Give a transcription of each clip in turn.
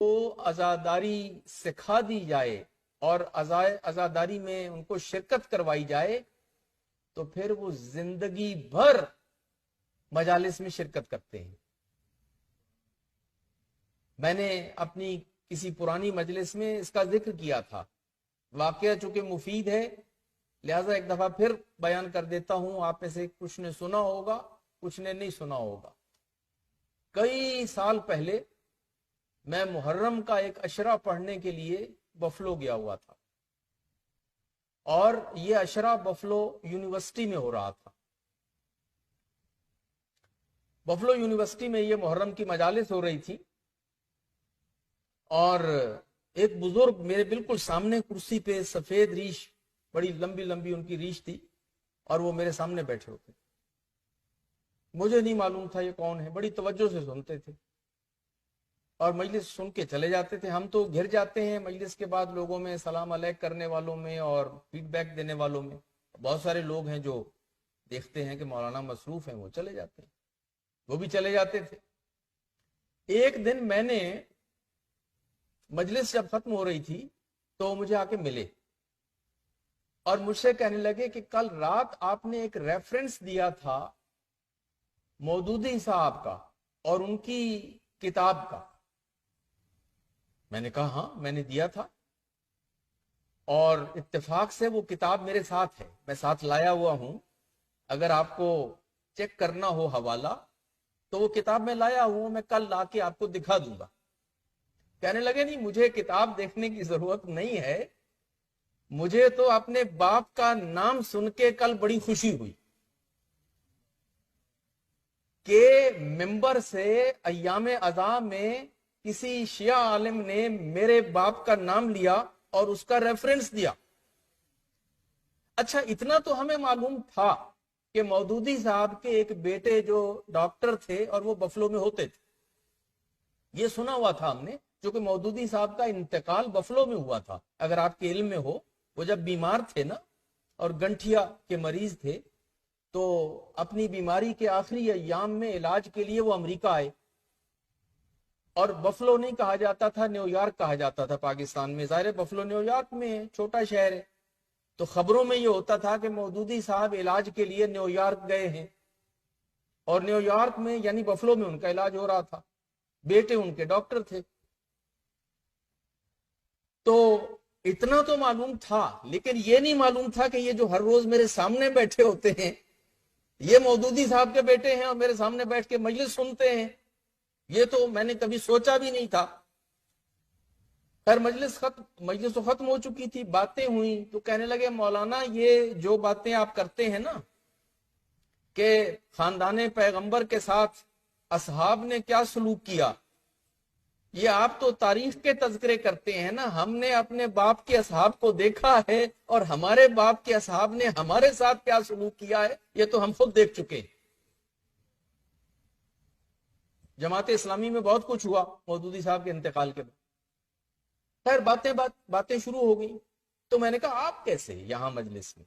کو عزاداری سکھا دی جائے اور عزاداری میں ان کو شرکت کروائی جائے تو پھر وہ زندگی بھر مجالس میں شرکت کرتے ہیں. میں نے اپنی کسی پرانی مجلس میں اس کا ذکر کیا تھا. واقعہ چونکہ مفید ہے لہذا ایک دفعہ پھر بیان کر دیتا ہوں. آپ میں سے کچھ نے سنا ہوگا, کچھ نے نہیں سنا ہوگا. کئی سال پہلے میں محرم کا ایک اشرہ پڑھنے کے لیے بفلو گیا ہوا تھا, اور یہ اشرہ بفلو یونیورسٹی میں ہو رہا تھا. بفلو یونیورسٹی میں یہ محرم کی مجالس ہو رہی تھی, اور ایک بزرگ میرے بالکل سامنے کرسی پہ, سفید ریش, بڑی لمبی لمبی ان کی ریش تھی, اور وہ میرے سامنے بیٹھے ہوتے. مجھے نہیں معلوم تھا یہ کون ہے, بڑی توجہ سے سنتے تھے اور مجلس سن کے چلے جاتے تھے. ہم تو گھر جاتے ہیں مجلس کے بعد لوگوں میں, سلام علیک کرنے والوں میں اور فیڈ بیک دینے والوں میں. بہت سارے لوگ ہیں جو دیکھتے ہیں کہ مولانا مصروف ہیں, وہ چلے جاتے ہیں, وہ بھی چلے جاتے تھے. ایک دن میں نے مجلس جب ختم ہو رہی تھی تو مجھے آ کے ملے اور مجھ سے کہنے لگے کہ کل رات آپ نے ایک ریفرنس دیا تھا مودودی صاحب کا اور ان کی کتاب کا. میں نے کہا ہاں میں نے دیا تھا, اور اتفاق سے وہ کتاب میرے ساتھ ہے, میں ساتھ لایا ہوا ہوں. اگر آپ کو چیک کرنا ہو حوالہ تو وہ کتاب میں لایا ہوں, میں کل لا کے آپ کو دکھا دوں گا. کہنے لگے نہیں مجھے کتاب دیکھنے کی ضرورت نہیں ہے, مجھے تو اپنے باپ کا نام سن کے کل بڑی خوشی ہوئی کہ ممبر سے ایام عزا میں کسی شیعہ عالم نے میرے باپ کا نام لیا اور اس کا ریفرنس دیا. اچھا اتنا تو ہمیں معلوم تھا کہ مودودی صاحب کے ایک بیٹے جو ڈاکٹر تھے اور وہ بفلو میں ہوتے تھے, یہ سنا ہوا تھا ہم نے, جو کہ مودودی صاحب کا انتقال بفلو میں ہوا تھا. اگر آپ کے علم میں ہو, وہ جب بیمار تھے نا اور گنٹھیا کے مریض تھے تو اپنی بیماری کے آخری ایام میں علاج کے لیے وہ امریکہ آئے, اور بفلو نہیں کہا جاتا تھا, نیو یارک کہا جاتا تھا پاکستان میں. ظاہر بفلو نیو یارک میں ہے, چھوٹا شہر ہے, تو خبروں میں یہ ہوتا تھا کہ مودودی صاحب علاج کے لیے نیو یارک گئے ہیں, اور نیو یارک میں یعنی بفلو میں ان کا علاج ہو رہا تھا, بیٹے ان کے ڈاکٹر تھے. تو اتنا تو معلوم تھا, لیکن یہ نہیں معلوم تھا کہ یہ جو ہر روز میرے سامنے بیٹھے ہوتے ہیں یہ مودودی صاحب کے بیٹے ہیں اور میرے سامنے بیٹھ کے مجلس سنتے ہیں. یہ تو میں نے کبھی سوچا بھی نہیں تھا. خیر مجلس تو ختم ہو چکی تھی, باتیں ہوئیں تو کہنے لگے مولانا یہ جو باتیں آپ کرتے ہیں نا کہ خاندان پیغمبر کے ساتھ اصحاب نے کیا سلوک کیا, یہ آپ تو تاریخ کے تذکرے کرتے ہیں نا, ہم نے اپنے باپ کے اصحاب کو دیکھا ہے اور ہمارے باپ کے اصحاب نے ہمارے ساتھ کیا سلوک کیا ہے یہ تو ہم خود دیکھ چکے ہیں. جماعت اسلامی میں بہت کچھ ہوا مودودی صاحب کے انتقال کے بعد. خیر باتیں شروع ہو گئی, تو میں نے کہا آپ کیسے یہاں مجلس میں؟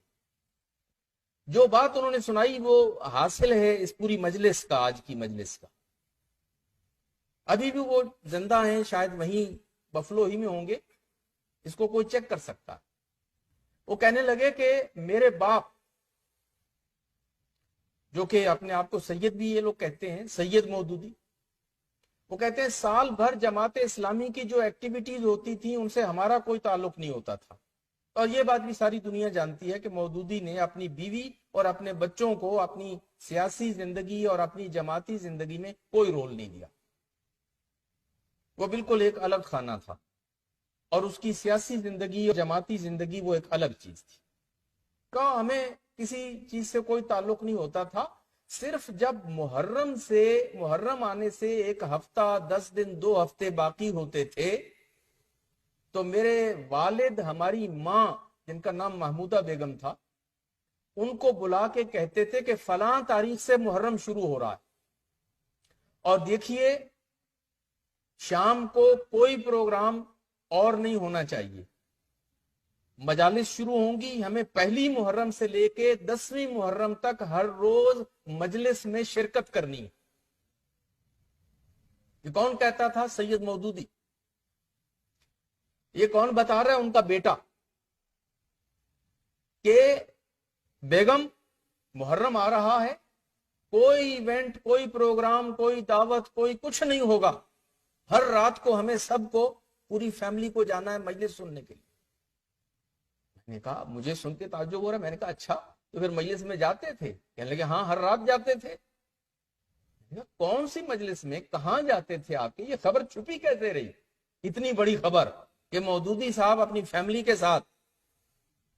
جو بات انہوں نے سنائی وہ حاصل ہے اس پوری مجلس کا, آج کی مجلس کا. ابھی بھی وہ زندہ ہیں, شاید وہیں بفلو ہی میں ہوں گے, اس کو کوئی چیک کر سکتا. وہ کہنے لگے کہ میرے باپ جو کہ اپنے آپ کو سید بھی یہ لوگ کہتے ہیں, سید مودودی, وہ کہتے ہیں سال بھر جماعت اسلامی کی جو ایکٹیویٹیز ہوتی تھیں ان سے ہمارا کوئی تعلق نہیں ہوتا تھا. اور یہ بات بھی ساری دنیا جانتی ہے کہ مودودی نے اپنی بیوی اور اپنے بچوں کو اپنی سیاسی زندگی اور اپنی جماعتی زندگی میں کوئی رول نہیں دیا. وہ بالکل ایک الگ خانہ تھا, اور اس کی سیاسی زندگی اور جماعتی زندگی وہ ایک الگ چیز تھی. کہا ہمیں کسی چیز سے کوئی تعلق نہیں ہوتا تھا, صرف جب محرم آنے سے ایک ہفتہ 10 دن 2 ہفتے باقی ہوتے تھے تو میرے والد ہماری ماں جن کا نام محمودہ بیگم تھا ان کو بلا کے کہتے تھے کہ فلاں تاریخ سے محرم شروع ہو رہا ہے, اور دیکھیے شام کو کوئی پروگرام اور نہیں ہونا چاہیے, مجالس شروع ہوں گی, ہمیں پہلی محرم سے لے کے 10ویں محرم تک ہر روز مجلس میں شرکت کرنی ہے. یہ کون کہتا تھا؟ سید مودودی. یہ کون بتا رہا ہے؟ ان کا بیٹا، کہ بیگم محرم آ رہا ہے، کوئی ایونٹ، کوئی پروگرام، کوئی دعوت، کوئی کچھ نہیں ہوگا، ہر رات کو ہمیں سب کو، پوری فیملی کو جانا ہے مجلس سننے کے لیے۔ میں نے کہا، مجھے سن کے تعجب ہو رہا ہے، میں نے کہا اچھا تو پھر مجلس میں جاتے تھے؟ کہنے لگے ہاں ہر رات جاتے تھے۔ کون سی مجلس میں، کہاں جاتے تھے آپ کے؟ یہ خبر چھپی کیسے رہی؟ اتنی بڑی خبر کہ مودودی صاحب اپنی فیملی کے ساتھ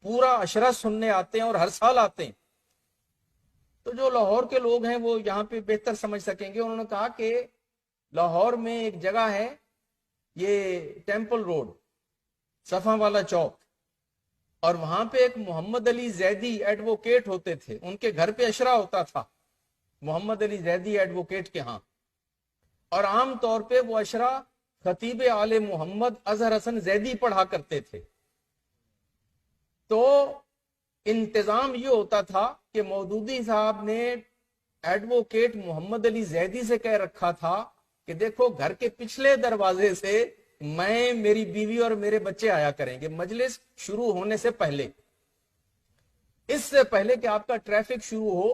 پورا عشرہ سننے آتے ہیں اور ہر سال آتے ہیں۔ تو جو لاہور کے لوگ ہیں وہ یہاں پہ بہتر سمجھ سکیں گے۔ انہوں نے کہا کہ لاہور میں ایک جگہ ہے، یہ ٹیمپل روڈ، صفا والا چوک، اور وہاں پہ ایک محمد علی زیدی ایڈووکیٹ ہوتے تھے، ان کے گھر پہ عشرہ ہوتا تھا محمد علی زیدی ایڈووکیٹ کے ہاں، اور عام طور پہ وہ عشرہ خطیب آل محمد اظہر حسن زیدی پڑھا کرتے تھے۔ تو انتظام یہ ہوتا تھا کہ مودودی صاحب نے ایڈووکیٹ محمد علی زیدی سے کہہ رکھا تھا کہ دیکھو گھر کے پچھلے دروازے سے میں، میری بیوی اور میرے بچے آیا کریں گے مجلس شروع ہونے سے پہلے، اس سے پہلے کہ آپ کا ٹریفک شروع ہو،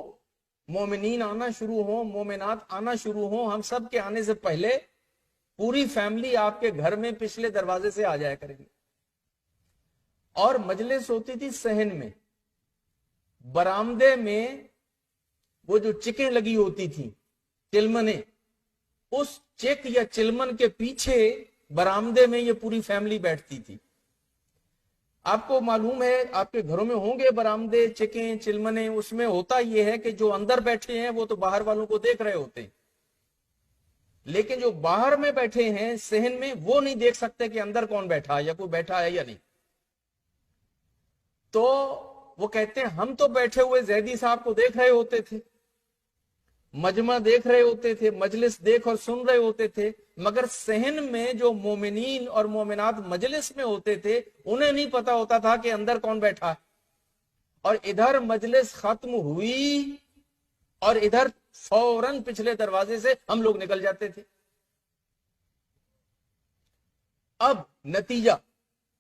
مومنین آنا شروع ہو، مومنات آنا شروع ہو، ہم سب کے آنے سے پہلے پوری فیملی آپ کے گھر میں پچھلے دروازے سے آ جایا کریں گے۔ اور مجلس ہوتی تھی صحن میں، برآمدے میں وہ جو چکیں لگی ہوتی تھی، چلمنیں، اس چک یا چلمن کے پیچھے برآمدے میں یہ پوری فیملی بیٹھتی تھی۔ آپ کو معلوم ہے، آپ کے گھروں میں ہوں گے برآمدے، چکیں، چلمنیں، اس میں ہوتا یہ ہے کہ جو اندر بیٹھے ہیں وہ تو باہر والوں کو دیکھ رہے ہوتے ہیں، لیکن جو باہر میں بیٹھے ہیں صحن میں، وہ نہیں دیکھ سکتے کہ اندر کون بیٹھا یا کوئی بیٹھا ہے یا نہیں۔ تو وہ کہتے ہیں ہم تو بیٹھے ہوئے زیدی صاحب کو دیکھ رہے ہوتے تھے، مجمع دیکھ رہے ہوتے تھے، مجلس دیکھ اور سن رہے ہوتے تھے، مگر صحن میں جو مومنین اور مومنات مجلس میں ہوتے تھے انہیں نہیں پتا ہوتا تھا کہ اندر کون بیٹھا ہے۔ اور ادھر مجلس ختم ہوئی اور ادھر فوراً پچھلے دروازے سے ہم لوگ نکل جاتے تھے۔ اب نتیجہ،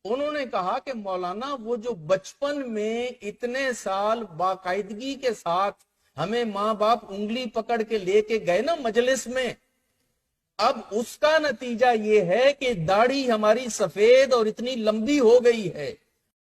انہوں نے کہا کہ مولانا وہ جو بچپن میں اتنے سال باقاعدگی کے ساتھ ہمیں ماں باپ انگلی پکڑ کے لے کے گئے نا مجلس میں، اب اس کا نتیجہ یہ ہے کہ داڑھی ہماری سفید اور اتنی لمبی ہو گئی ہے